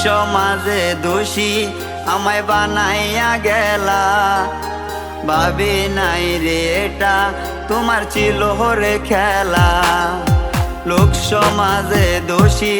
সমাজে দোষী আমায় বানাইয়া গেলা। ভাবি নাই রে এটা তোমার ছিল রে খেলা। লোক সমাজে দোষী